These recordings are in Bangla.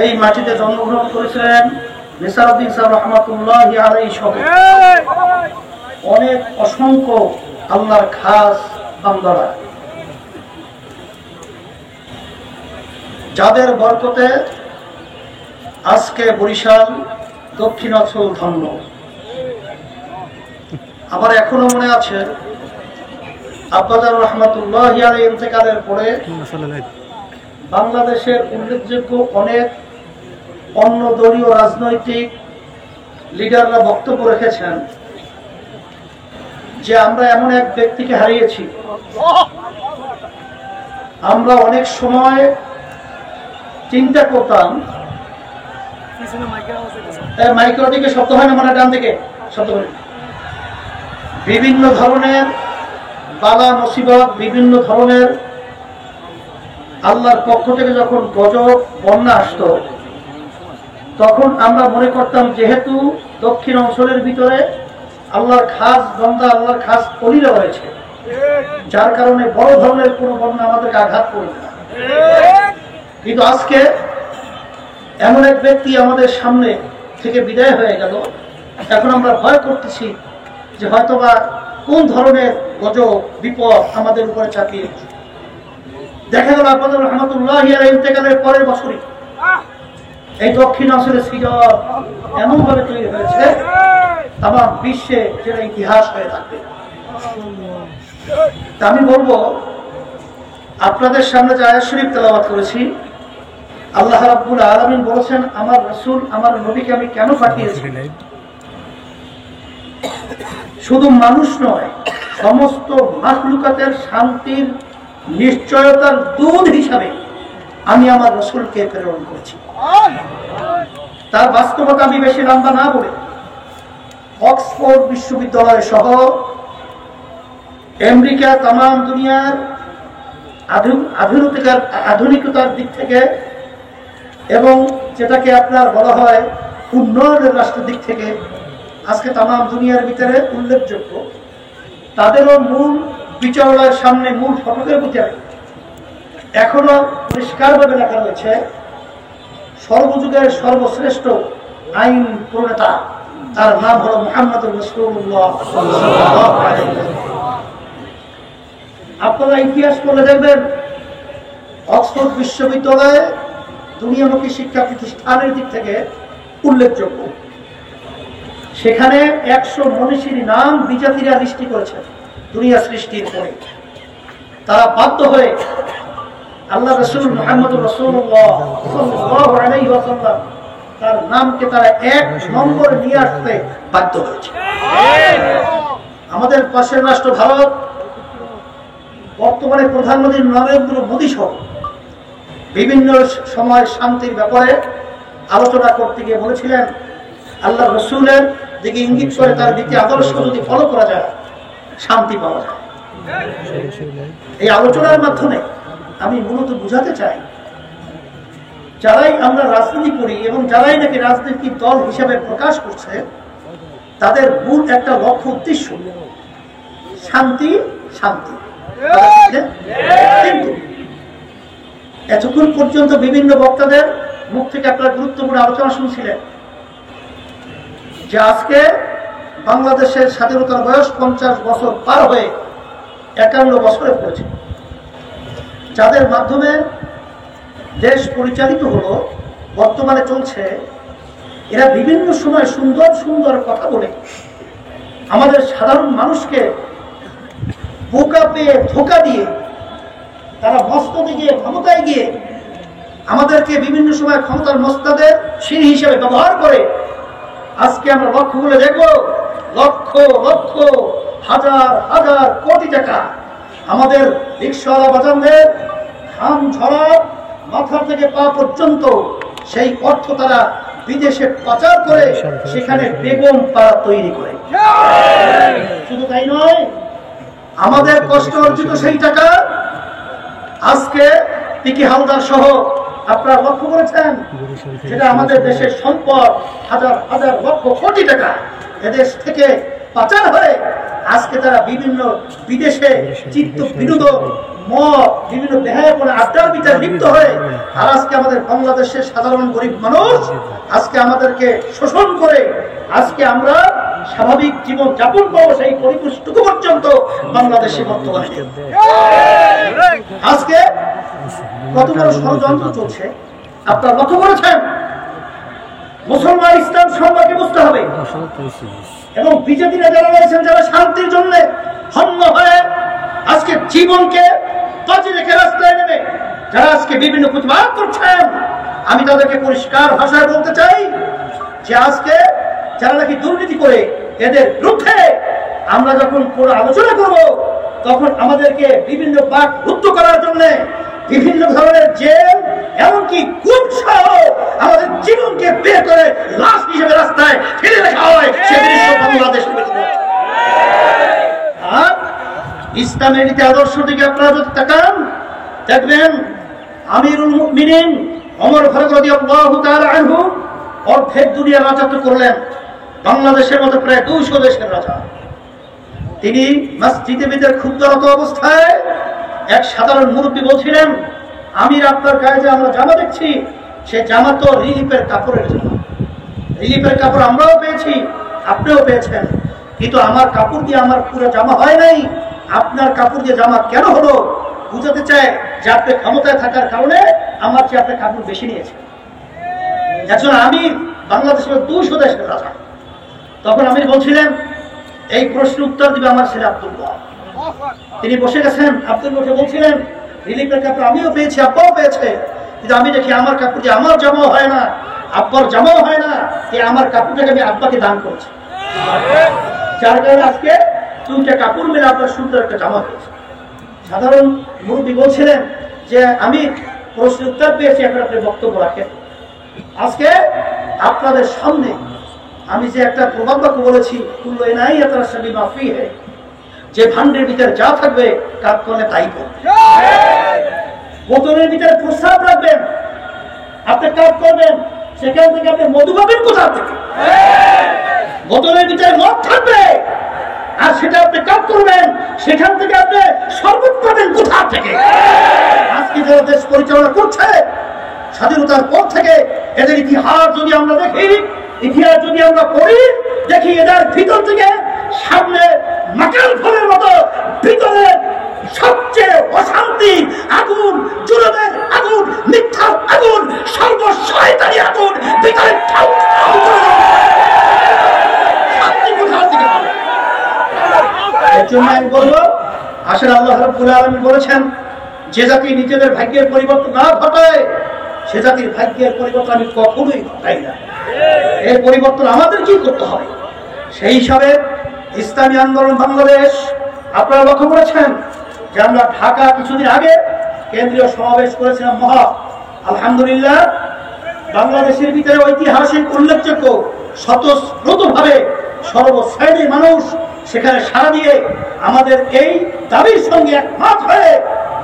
এই মাটিতে জন্মগ্রহণ করেছিলেন নিসারউদ্দিন সাহেব রহমাতুল্লাহি আলাইহি সহ অনেক অসংখ্য আল্লাহর খাস বান্দারা, যাদের বরকতে আজকে বরিশাল দক্ষিণাঞ্চল ধন্য। আমার এখনো মনে আছে আব্বাজান রহমাতুল্লাহি আলাইহি ইন্তেকালের পরে বাংলাদেশের উল্লেখযোগ্য অনেক অন্য দলীয় রাজনৈতিক লিডাররা বক্তব্য রেখেছেন যে আমরা এমন এক ব্যক্তিকে হারিয়েছি। আমরা অনেক সময় চিন্তা করতাম, মাইকের দিকে শব্দ হয় না, মানে ডান দিকে শব্দ হয়, বিভিন্ন ধরনের বালা মুসিবত, বিভিন্ন ধরনের আল্লাহর পক্ষ থেকে যখন গজব বন্যা আসতো, তখন আমরা মনে করতাম যেহেতু দক্ষিণ অঞ্চলের ভিতরে আল্লাহর খাস বান্দা, আল্লাহর খাস অলিরা রয়েছে, যার কারণে বড় ধরনের কোনো বন্যা আমাদেরকে আঘাত করবে না। কিন্তু আজকে এমন এক ব্যক্তি আমাদের সামনে থেকে বিদায় হয়ে গেল, এখন আমরা ভয় করতেছি যে হয়তোবা কোন ধরনের গজব বিপদ আমাদের উপরে চাপিয়ে। দেখা গেল আব্বাজান রহমাতুল্লাহি আলাইহি ইন্তেকালের পরের বছরই এই দক্ষিণ অঞ্চলের সিজন এমন ভাবে তৈরি হয়েছে তামাম বিশ্বে যেটা ইতিহাস হয়ে থাকবে। আমি বলবো, আপনাদের সামনে যে আয়াত শরীফ তেলাওয়াত করেছি, আল্লাহ রাব্বুল আলামিন বলেছেন, আমার রাসূল, আমার নবীকে আমি কেন পাঠিয়েছি? শুধু মানুষ নয়, সমস্ত মাখলুকাতের শান্তির নিশ্চয়তার দূত হিসাবে আমি আমার রাসূলকে প্রেরণ করেছি। তার বাস্তবতা আমি বেশি লম্বা না বলে অক্সফোর্ড বিশ্ববিদ্যালয় সহ আমেরিকা, তামাম দুনিয়ার আধুনিকতার দিক থেকে এবং যেটাকে আপনার বলা হয় উন্নয়নের রাষ্ট্রের দিক থেকে আজকে তামাম দুনিয়ার ভিতরে উল্লেখযোগ্য, তাদেরও মূল বিচারালয়ের সামনে, মূল ফটকের ভিতরে এখনো পরিষ্কারভাবে লেখা রয়েছে, সর্বযুগের সর্বশ্রেষ্ঠ আইন প্রণেতা, তার নাম হলো মুহাম্মদুর রাসূলুল্লাহ সাল্লাল্লাহু আলাইহি ওয়াসাল্লাম। আপনারা ইতিহাস পড়লে দেখবেন অক্সফোর্ড বিশ্ববিদ্যালয়ে দুনিয়ামুখী শিক্ষা প্রতিষ্ঠানের দিক থেকে উল্লেখযোগ্য। সেখানে 100 মনীষীর নাম বিজাতিরা সৃষ্টি করেছেন দুনিয়া সৃষ্টির পরে। তারা বাধ্য হয়ে আল্লাহ রাসূল মুহাম্মদুর রাসূলুল্লাহ সাল্লাল্লাহু আলাইহি ওয়াসাল্লাম তার নামকে তারা 1 নম্বরে নিয়ে আসতে বাধ্য হয়েছে। আমাদের পাশের রাষ্ট্র ভারত, বর্তমানে প্রধানমন্ত্রী নরেন্দ্র মোদী সহ বিভিন্ন সময় শান্তির ব্যাপারে আলোচনা করতে গিয়ে বলেছিলেন, আল্লাহ রসুলের দিকে ইঙ্গিত করে তার নীতি আদর্শ যদি ফলো করা যায় শান্তি পাওয়া যায়। এই আলোচনার মাধ্যমে আমি মূলত বুঝাতে চাই, যারাই আমরা রাজনীতি করি এবং যারাই নাকি রাজনৈতিক দল হিসাবে প্রকাশ করছে, তাদের মূল একটা লক্ষ্য উদ্দেশ্য শান্তি, শান্তি। কিন্তু এতক্ষণ পর্যন্ত বিভিন্ন বক্তাদের মুখ থেকে আপনারা গুরুত্বপূর্ণ আলোচনা শুনছিলেন যে আজকে বাংলাদেশের স্বাধীনতার বয়স 50 বছর পার হয়ে 51 বছরে পড়েছে, যাদের মাধ্যমে দেশ পরিচালিত হলো, বর্তমানে চলছে। এরা বিভিন্ন সময় সুন্দর সুন্দর কথা বলে আমাদের সাধারণ মানুষকে বোকা পেয়ে ধোঁকা দিয়ে তারা মস্তদে গিয়ে, ক্ষমতায় গিয়ে আমাদেরকে বিভিন্ন সময় ক্ষমতার মস্তাদের সিঁড়ি হিসেবে ব্যবহার করে। আজকে আমরা লক্ষ্য করে দেখব, লক্ষ লক্ষ হাজার হাজার কোটি টাকা আমাদের রিকশাওয়ালা বাজানদের ঘাম ঝরা মাথা থেকে পা পর্যন্ত সেই অর্থ তারা বিদেশে পাচার করে সেখানে বেগম পাড়া তৈরি করে। শুধু তাই নয়, আমাদের কষ্ট অর্জিত সেই টাকা আজকে পিকে হালদার সহ আপনারা লক্ষ্য করেছেন, যেটা আমাদের দেশের সম্পদ, হাজার হাজার লক্ষ কোটি টাকা এদেশ থেকে পাচার হয়ে আজকে তারা বিভিন্ন বিদেশে চিত্ত বিনোদন মদ, বিভিন্ন বেহায়াপনা, আড্ডার ভিতরে লিপ্ত হয়ে আর আজকে আমাদের বাংলাদেশের সাধারণ গরিব মানুষ আজকে আমাদেরকে শোষণ করে আজকে আমরা স্বাভাবিক জীবন যাপন করবো সেই পরিপুষ্টটুকু পর্যন্ত বাংলাদেশে বর্তমানে আজকে কত বড় ষড়যন্ত্র চলছে আপনারা লক্ষ্য করেছেন। মুসলমান ইসলাম সম্পর্কে বুঝতে হবে এবং বিজেপিরা যারা রয়েছেন যারা শান্তির জন্য হন্য হয়ে আজকে জীবনকে বাজি রেখে রাস্তায় নেমে যারা আজকে বিভিন্ন প্রতিবাদ করছেন, আমি তাদেরকে পরিষ্কার ভাষায় বলতে চাই যে আজকে যারা নাকি দুর্নীতি করে এদের বিরুদ্ধে আমরা যখন পুরো আলোচনা করব তখন আমাদেরকে বিভিন্ন বাক রুদ্ধ করার জন্য বিভিন্ন ধরনের জেল এমনকি খুব সহ আমাদের জীবনকে বের করে লাশ হিসেবে রাস্তায় ফেলে রাখা হয়। সে দৃশ্য বাংলাদেশ আর ইসলামের নীতি আদর্শ দিকে আপনারা যদি তাকান দেখবেন আমিরুল মুমিনিন ওমর ফারুক রাদিয়াল্লাহু তাআলা আনহু অর্ধেক দুনিয়ার রাজত্ব করলেন, বাংলাদেশের মতো প্রায় 200 দেশের রাজা। তিনি মসজিদে ভিতরে ক্ষুব্ধরত অবস্থায় এক সাধারণ মুরব্বী বলছিলেন, আমির আপনার গায়ে যে আমরা জামা দেখছি সে জামা তো রিলিফের কাপড়ের জামা, রিলিফের কাপড় আমরাও পেয়েছি আপনিও পেয়েছেন, কিন্তু আমার কাপড় দিয়ে আমার পুরো জামা হয় নাই, আপনার কাপড় দিয়ে জামা কেন হলো? বুঝাতে চায় যে আপনি ক্ষমতায় থাকার কারণে আমার চেয়ে আপনার কাপড় বেশি নিয়েছে। একজন আমির বাংলাদেশের 200 দেশের রাজা। তখন আমির বলছিলেন এই প্রশ্নের উত্তর দিবে আমার ছেলে আব্দুল্লাহ। তিনি বসে গেছেন, আব্দুল্লাহকে বলছিলেন রিলিফের কাপড় আমিও পেয়েছি আব্বাও পেয়েছে, কিন্তু আমি দেখি আমার কাপড় দিয়ে আমার জামাও হয় না আব্বার জামাও হয় না, আমার কাপড়টাকে আমি আব্বাকে দান করছি, যার কারণে আজকে 2টা কাপড় মিলে আপনার সুন্দর একটা জামা হয়েছে। সাধারণ মুরব্বী বলছিলেন যে আমি প্রশ্নের উত্তর পেয়েছি, এখন আপনি বক্তব্য রাখেন। আজকে আপনাদের সামনে আমি যে একটা প্রবাদ বাক্য বলেছি, যে ভান্ডের ভিতরে যা থাকবে কাজ করলে তাই করবে, বোতলের ভিতরে প্রস্রাব রাখবেন আপনি কাজ করবেন, সেখান থেকে আপনি মধু পাবেন কোথা থেকে? বোতলের ভিতরে মদ থাকবে আর সেটা আপনি কাজ করবেন, সেখান থেকে আপনি শরবত পাবেন কোথা থেকে? আজকে যারা দেশ পরিচালনা করছে স্বাধীনতার পর থেকে এদের ইতিহাস যদি আমরা দেখি, ইতিহাস যদি আমরা পড়ি, দেখি এদের ভিতর থেকে সামনে মাকাল ফলের মতো ভিতরে সবচেয়ে অশান্তি আগুন, জুলুমের আগুন, মিথ্যার আগুন, সর্বশয়তানি আগুন ভিতরে শান্তি কোথা থেকে পাবে? এর জন্য আমি বলবো, আসলে আল্লাহ রাব্বুল আলামিন বলেছেন যে জাতি নিজেদের ভাগ্যের পরিবর্তন না ঘটায় সে জাতির ভাগ্যের পরিবর্তন আমি কখনোই ঘটাই না। এই পরিবর্তন আমাদের কি করতে হবে? সেই হিসাবে ইসলামী আন্দোলন বাংলাদেশ আপনারা লক্ষ্য করেছেন যে আমরা ঢাকা কিছুদিন আগে কেন্দ্রীয় সমাবেশ করেছিলাম মহা, আলহামদুলিল্লাহ বাংলাদেশের ভিতরে ঐতিহাসিক উল্লেখযোগ্য স্বতঃস্ফূর্তভাবে সর্বশ্রেণীর মানুষ সেখানে সাড়া দিয়ে আমাদের এই দাবির সঙ্গে একমত হয়ে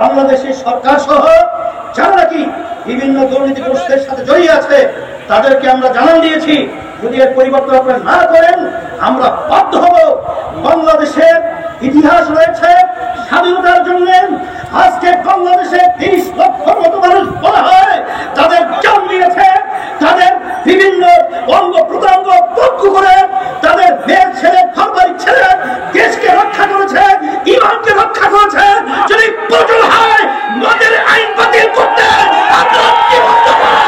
বাংলাদেশের সরকার সহ যারা নাকি বিভিন্ন দুর্নীতিগ্রস্তের সাথে জড়িয়ে আছে তাদেরকে আমরা জানান দিয়েছি, যদি এর পরিবর্তন আপনারা না করেন আমরা বাধ্য হব। বাংলাদেশের ইতিহাস রয়েছে স্বাধীনতার জন্য আজকে বাংলাদেশে 30 লক্ষ মতো মানুষ বলা হয় তাদের জান দিয়েছে, তাদের বিভিন্ন অঙ্গ প্রত্যঙ্গ পক্ষ করে তাদের মেয়ের ছেলে ঘরবাড়ির ছেলে দেশকে রক্ষা করেছে, ইমানকে রক্ষা করেছে। যদি প্রয়োজন হয় মদের আইন বাতিল করতে আপনারা কি বলতে পারেন?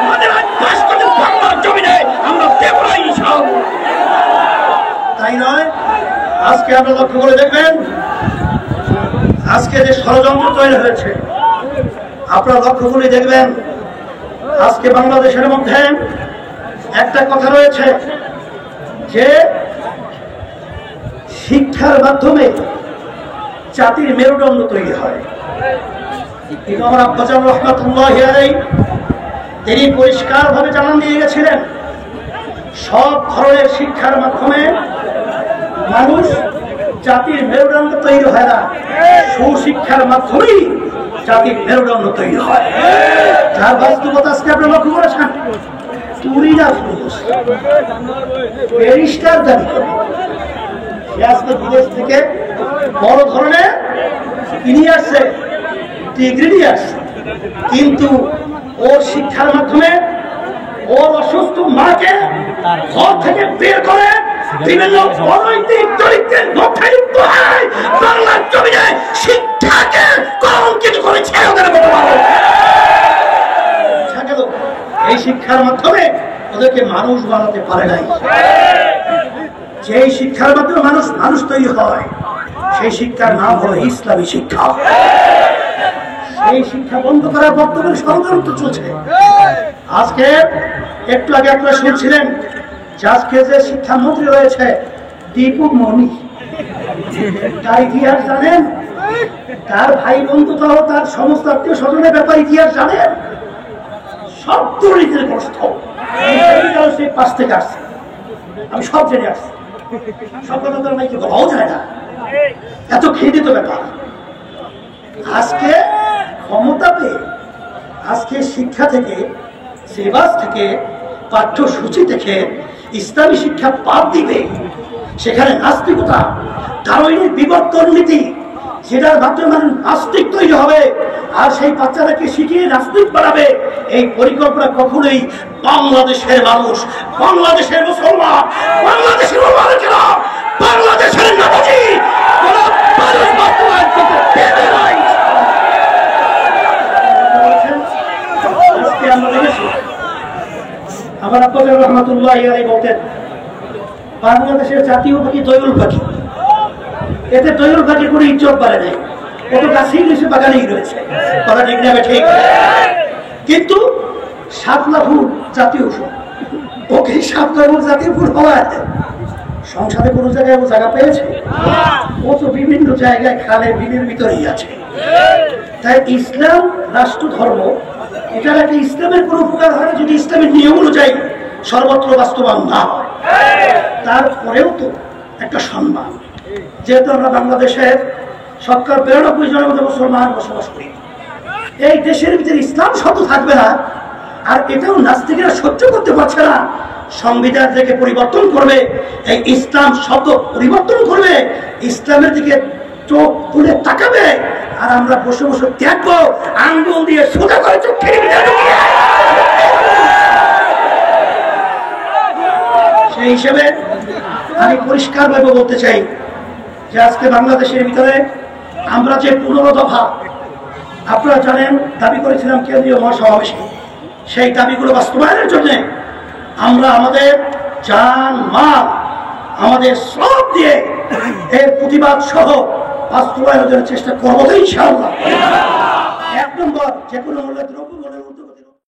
মদের আইন পাস করতে বাংলার জমিনে আমরা দেব না ইনশাআল্লাহ। তাই নয়, আজকে আপনারা লক্ষ্য করে দেখবেন আজকে যে ষড়যন্ত্র তৈরি হয়েছে আপনারা লক্ষ্য করে দেখবেন আজকে বাংলাদেশের মধ্যে একটা কথা রয়েছে যে শিক্ষার মাধ্যমে জাতির মেরুদণ্ড তৈরি হয়। কিন্তু আমার আব্বাজান রাহমাতুল্লাহি আলাইহি তিনি পরিষ্কার ভাবে জানান দিয়ে গেছিলেন সব ধরনের শিক্ষার মাধ্যমে মানুষ জাতির মেরুদণ্ড তৈরি হয় না, সুশিক্ষার মাধ্যমেই জাতির মেরুদণ্ড তৈরি হয়। যার বাস্তবতা আজকে আপনি লক্ষ্য করেছেন, তুরিরা ব্যারিস্টার দাবি করে সে আজকে বিদেশ থেকে বড় ধরনের নিয়ে আসছে, ডিগ্রি নিয়ে আসছে, কিন্তু ওর শিক্ষার মাধ্যমে ওর অসুস্থ মাকে ঘর থেকে বের করে বিভিন্ন অনৈতিক চরিত্রের মধ্যে লিপ্ত হয় বাংলার জমিনে শিক্ষাকে কলঙ্কিত করেছে ওদের এই শিক্ষার মাধ্যমে ওদেরকে মানুষ বানাতে পারে নাই। যেই শিক্ষার মাধ্যমে মানুষ তৈরি হয় সেই শিক্ষার নাম হলো ইসলামী শিক্ষা। সেই শিক্ষা বন্ধ করার বর্তমানে ষড়যন্ত্র চলছে। আজকে একটু আগে আপনারা শুনছিলেন যে আজকে যে শিক্ষামন্ত্রী রয়েছে দীপু মনি, তার ইতিহাস জানেন? তার ভাই বন্ধু সহ তার সমস্ত আত্মীয় স্বজনের ব্যাপারে ইতিহাস জানেন? সব দুর্নীতির গ্রস্ত, সেই পাশ থেকে আসছে, আমি সব জেনে আসছি। সব কথা তার মাইকে বলাও যায় না, এত খেদিত ব্যাপার। আজকে ক্ষমতা পেয়ে আজকে শিক্ষা থেকে, সিলেবাস থেকে, পাঠ্যসূচি থেকে ইসলামী শিক্ষা বাদ দিবে, সেখানে নাস্তিকতা, দারুণের বিবর্তন নীতি, যেটার মাধ্যমে মানুষ নাস্তিক তৈরি হবে আর সেই বাচ্চাদেরকে শিখিয়ে নাস্তিক বানাবে, এই পরিকল্পনা কখনোই বাংলাদেশের মানুষ, বাংলাদেশের মুসলমান, বাংলাদেশের ওলামারা, বাংলাদেশের নামাজি কোন মানুষ বাস্তবায়ন করতে দেবে না। আমরা দেখেছি আমার আব্বাজান রহমাতুল্লাহ আলাইহি বলতেন বাংলাদেশের জাতীয় পাখি দোয়েল পাখি, এতে দোয়েল পাখির কোনো ইজ্জত বাড়ে নাই, কত গাছেই রয়েছে, বাগানেই রয়েছে, কথা ঠিক না ঠিক? কিন্তু শাপলা ফুল জাতীয় ফুল, ওকে শাপলা ফুল জাতীয় ফুল হওয়ায় সংসারে কোনো জায়গায় ও জায়গা পেয়েছে? ও তো বিভিন্ন জায়গায় খালে বিলের ভিতরেই আছে। তাই ইসলাম রাষ্ট্র ধর্ম, এটার একটা ইসলামের কোনো উপকার হয় যদি ইসলামের নিয়ম অনুযায়ী সর্বত্র বাস্তবায়ন না হয়। তারপরেও তো একটা সম্মান, যেহেতু আমরা বাংলাদেশের ৯২% মধ্যে মুসলমান বসবাস করি, এই দেশের ভিতরে ইসলাম শব্দ থাকবে না, আর এটাও নাস্তিকেরা সহ্য করতে পারছে না। সংবিধান থেকে পরিবর্তন করবে, এই ইসলাম শব্দ পরিবর্তন করবে, ইসলামের দিকে চোখ তুলে তাকাবে, আর আমরা বসে বসে দেখবো আঙ্গুল দিয়ে সোজা করে চোখ ফিরে। সেই হিসেবে আমি পরিষ্কারভাবে বলতে চাই যে আজকে বাংলাদেশের ভিতরে আমরা যে ১৫ দফা আপনারা জানেন দাবি করেছিলাম কেন্দ্রীয় মহাসমাবেশে, সেই দাবিগুলো বাস্তবায়নের জন্য আমরা আমাদের জান মাল, আমাদের সব দিয়ে এর প্রতিবাদ সহ বাস্তবায়নের জন্য চেষ্টা করবো ইনশাআল্লাহ। ১ নম্বর, যে কোনো মূল্যে দ্রব্য